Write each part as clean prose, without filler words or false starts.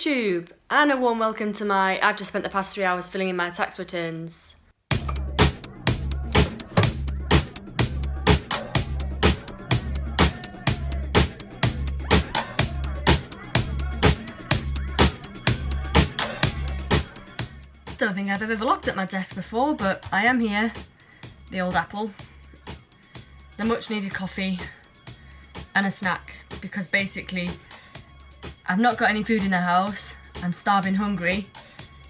YouTube, and a warm welcome to I've just spent the past 3 hours filling in my tax returns. Don't think I've ever vlogged at my desk before, but I am here. The old apple, the much needed coffee, and a snack, because basically I've not got any food in the house, I'm starving hungry,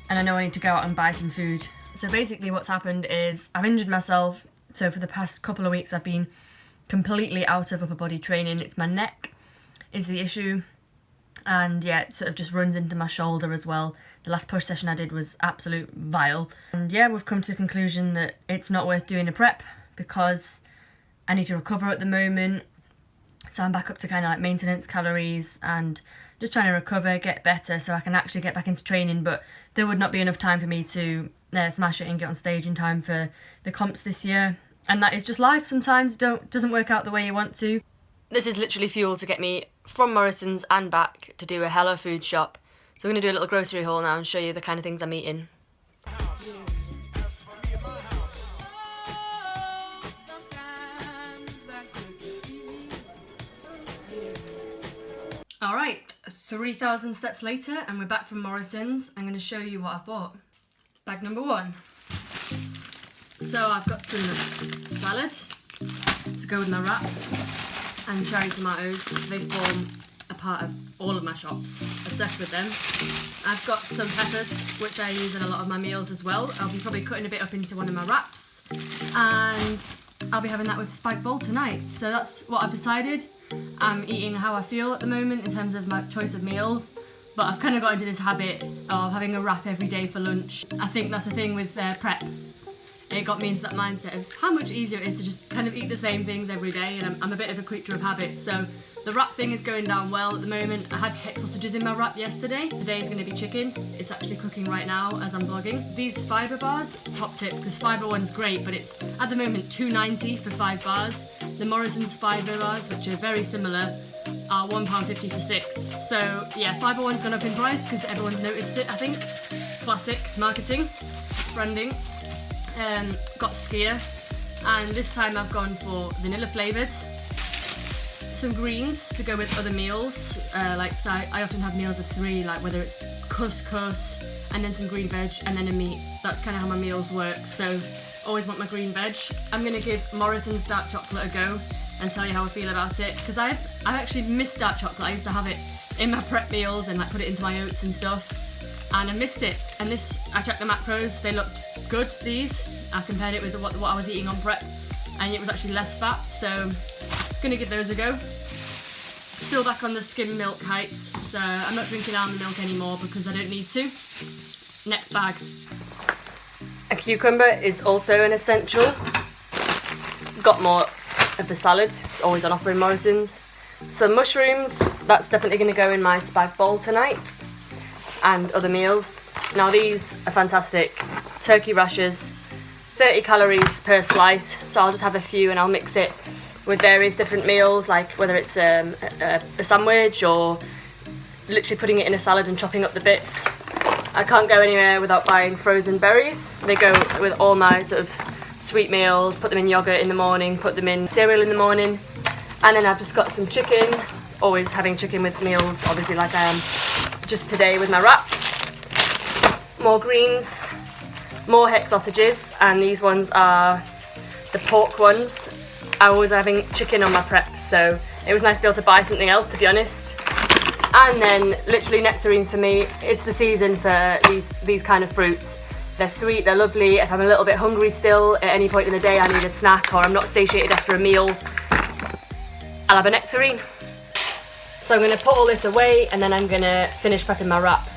and I know I need to go out and buy some food. So basically what's happened is I've injured myself, so for the past couple of weeks I've been completely out of upper body training. It's my neck is the issue, and yeah, it sort of just runs into my shoulder as well. The last push session I did was absolute vile. And yeah, we've come to the conclusion that it's not worth doing a prep because I need to recover at the moment. So I'm back up to kind of like maintenance calories and just trying to recover, get better so I can actually get back into training. But there would not be enough time for me to smash it and get on stage in time for the comps this year. And that is just life. Sometimes it doesn't work out the way you want to. This is literally fuel to get me from Morrison's and back to do a Hello Food shop. So we're going to do a little grocery haul now and show you the kind of things I'm eating. Alright, 3,000 steps later and we're back from Morrison's. I'm going to show you what I've bought. Bag number 1. So I've got some salad to go with my wrap and cherry tomatoes. They form a part of all of my shops. Obsessed with them. I've got some peppers, which I use in a lot of my meals as well. I'll be probably cutting a bit up into one of my wraps. And I'll be having that with spike bol tonight. So that's what I've decided. I'm eating how I feel at the moment in terms of my choice of meals. But I've kind of got into this habit of having a wrap every day for lunch. I think that's the thing with prep. It got me into that mindset of how much easier it is to just kind of eat the same things every day, and I'm a bit of a creature of habit. So the wrap thing is going down well at the moment. I had Hex sausages in my wrap yesterday. Today is going to be chicken. It's actually cooking right now as I'm vlogging. These fibre bars, top tip, because fibre one's great, but it's at the moment $2.90 for 5 bars. The Morrison's fibre bars, which are very similar, are £1.50 for 6. So yeah, fibre one's gone up in price because everyone's noticed it, I think. Classic marketing, branding. Got skyr, and this time I've gone for vanilla flavoured. Some greens to go with other meals, so I often have meals of 3, like whether it's couscous and then some green veg and then a meat. That's kind of how my meals work, so always want my green veg. I'm going to give Morrison's dark chocolate a go and tell you how I feel about it, because I've actually missed dark chocolate. I used to have it in my prep meals and like put it into my oats and stuff, and I missed it. And this, I checked the macros, they looked good, these. I compared it with what I was eating on prep, and it was actually less fat, so gonna give those a go. Still back on the skim milk hype, so I'm not drinking almond milk anymore because I don't need to. Next bag. A cucumber is also an essential. Got more of the salad, always on offer in Morrison's. Some mushrooms, that's definitely gonna go in my spike bol tonight, and other meals. Now these are fantastic. Turkey rashers, 30 calories per slice, so I'll just have a few and I'll mix it with various different meals, like whether it's a sandwich or literally putting it in a salad and chopping up the bits. I can't go anywhere without buying frozen berries. They go with all my sort of sweet meals. Put them in yogurt in the morning, put them in cereal in the morning, and then I've just got some chicken. Always having chicken with meals, obviously, like I am just today with my wrap. More greens, more Hex sausages, and these ones are the pork ones. I was having chicken on my prep, so it was nice to be able to buy something else, to be honest. And then literally nectarines for me. It's the season for these kind of fruits. They're sweet, they're lovely. If I'm a little bit hungry still at any point in the day, I need a snack, or I'm not satiated after a meal, I'll have a nectarine. So I'm going to put all this away and then I'm going to finish prepping my wrap.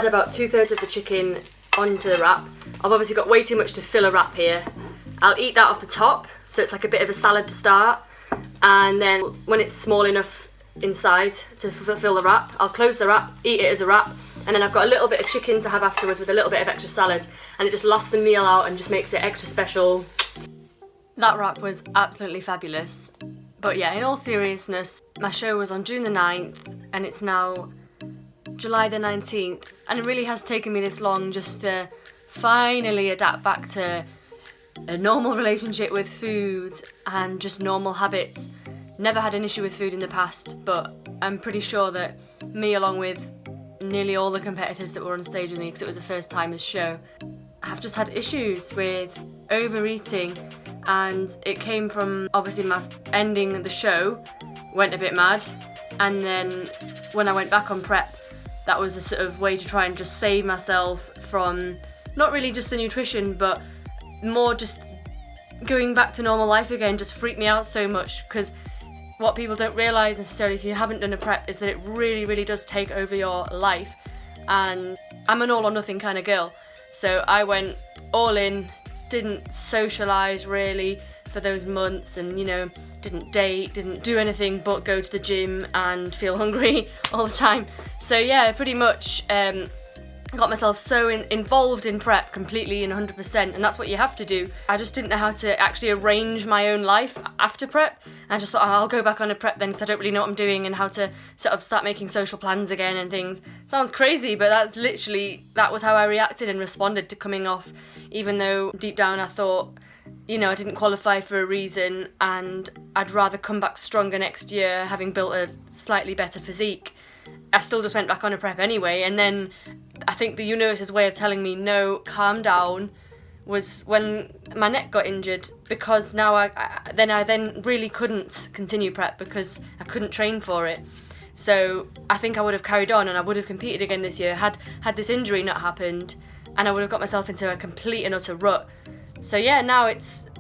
add about 2/3 of the chicken onto the wrap. I've obviously got way too much to fill a wrap here. I'll eat that off the top, so it's like a bit of a salad to start. And then when it's small enough inside to fulfill the wrap, I'll close the wrap, eat it as a wrap, and then I've got a little bit of chicken to have afterwards with a little bit of extra salad, and it just lasts the meal out and just makes it extra special. That wrap was absolutely fabulous. But yeah, in all seriousness, my show was on June the 9th and it's now July the 19th, and it really has taken me this long just to finally adapt back to a normal relationship with food and just normal habits. Never had an issue with food in the past, but I'm pretty sure that me, along with nearly all the competitors that were on stage with me, because it was a first timers show, have just had issues with overeating, and it came from obviously my ending the show went a bit mad, and then when I went back on prep, that was a sort of way to try and just save myself from not really just the nutrition, but more just going back to normal life again just freaked me out so much, because what people don't realise necessarily if you haven't done a prep is that it really does take over your life, and I'm an all or nothing kind of girl, so I went all in, didn't socialise really for those months, and you know, didn't date, didn't do anything but go to the gym and feel hungry all the time. So yeah, pretty much got myself so involved in prep completely and 100%, and that's what you have to do. I just didn't know how to actually arrange my own life after prep. I just thought, oh, I'll go back on a prep then, because I don't really know what I'm doing and how to sort of start making social plans again and things. Sounds crazy, but that was how I reacted and responded to coming off, even though deep down I thought, you know, I didn't qualify for a reason and I'd rather come back stronger next year having built a slightly better physique. I still just went back on a prep anyway, and then I think the universe's way of telling me, no, calm down, was when my neck got injured, because now I then really couldn't continue prep because I couldn't train for it. So I think I would have carried on and I would have competed again this year had this injury not happened, and I would have got myself into a complete and utter rut. So yeah, now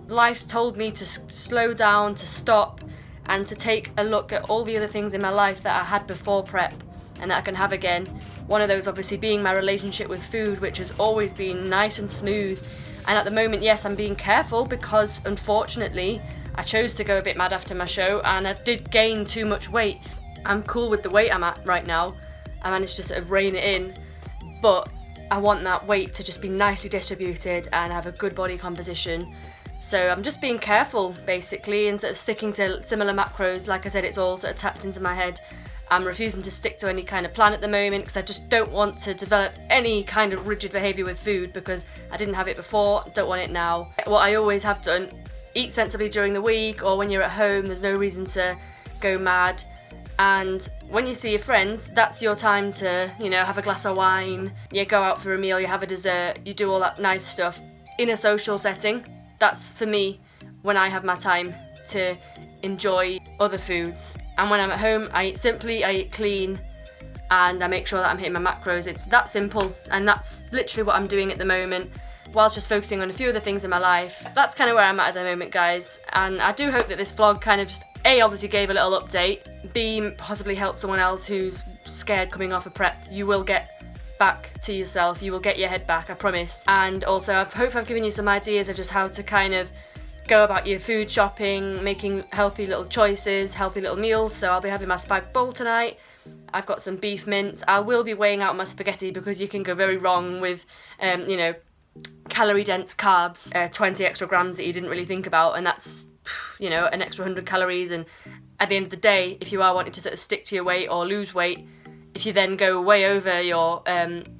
life's told me to slow down, to stop, and to take a look at all the other things in my life that I had before prep and that I can have again. One of those obviously being my relationship with food, which has always been nice and smooth. And at the moment, yes, I'm being careful because unfortunately I chose to go a bit mad after my show and I did gain too much weight. I'm cool with the weight I'm at right now. I managed to sort of rein it in, but I want that weight to just be nicely distributed and have a good body composition. So I'm just being careful basically and sort of sticking to similar macros. Like I said, it's all sort of tapped into my head. I'm refusing to stick to any kind of plan at the moment because I just don't want to develop any kind of rigid behaviour with food, because I didn't have it before, don't want it now. What I always have done, eat sensibly during the week, or when you're at home, there's no reason to go mad. And when you see your friends, that's your time to, you know, have a glass of wine, you go out for a meal, you have a dessert, you do all that nice stuff in a social setting. That's for me when I have my time to enjoy other foods. And when I'm at home, I eat simply, I eat clean, and I make sure that I'm hitting my macros. It's that simple, and that's literally what I'm doing at the moment, whilst just focusing on a few other things in my life. That's kind of where I'm at the moment, guys, and I do hope that this vlog kind of just, A, obviously gave a little update, B, possibly helped someone else who's scared coming off a prep. You will get back to yourself, you will get your head back, I promise. And also I hope I've given you some ideas of just how to kind of go about your food shopping, making healthy little choices, healthy little meals. So I'll be having my spag bowl tonight. I've got some beef mince. I will be weighing out my spaghetti because you can go very wrong with, you know, calorie dense carbs, 20 extra grams that you didn't really think about, and that's, you know, an extra 100 calories. And at the end of the day, if you are wanting to sort of stick to your weight or lose weight, if you then go way over your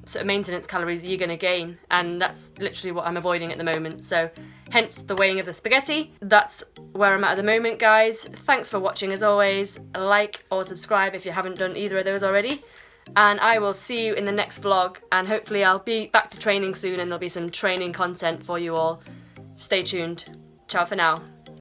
sort of maintenance calories, you're going to gain, and that's literally what I'm avoiding at the moment. So hence the weighing of the spaghetti. That's where I'm at the moment, guys. Thanks for watching as always. Like or subscribe if you haven't done either of those already, and I will see you in the next vlog, and hopefully I'll be back to training soon and there'll be some training content for you all. Stay tuned. Ciao for now.